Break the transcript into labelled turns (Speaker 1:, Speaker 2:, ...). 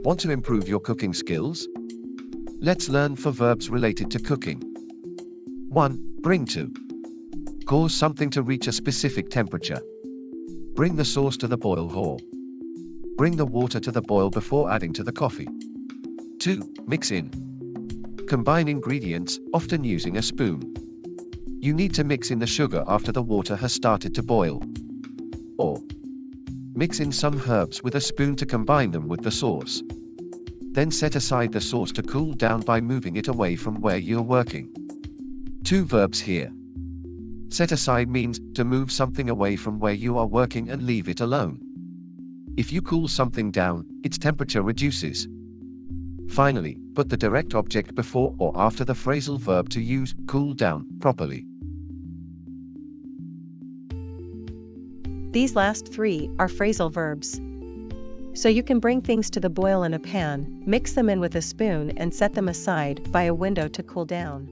Speaker 1: Want to improve your cooking skills? Let's learn for verbs related to cooking. 1. Bring to. Cause something to reach a specific temperature. Bring the sauce to the boil or bring the water to the boil before adding to the coffee. 2. Mix in. Combine ingredients, often using a spoon. You need to mix in the sugar after the water has started to boil. Or mix in some herbs with a spoon to combine them with the sauce. Then set aside the sauce to cool down by moving it away from where you're working. 2 verbs here. Set aside means to move something away from where you are working and leave it alone. If you cool something down, its temperature reduces. Finally, put the direct object before or after the phrasal verb to use cool down properly.
Speaker 2: These last 3 are phrasal verbs. So you can bring things to the boil in a pan, mix them in with a spoon and set them aside by a window to cool down.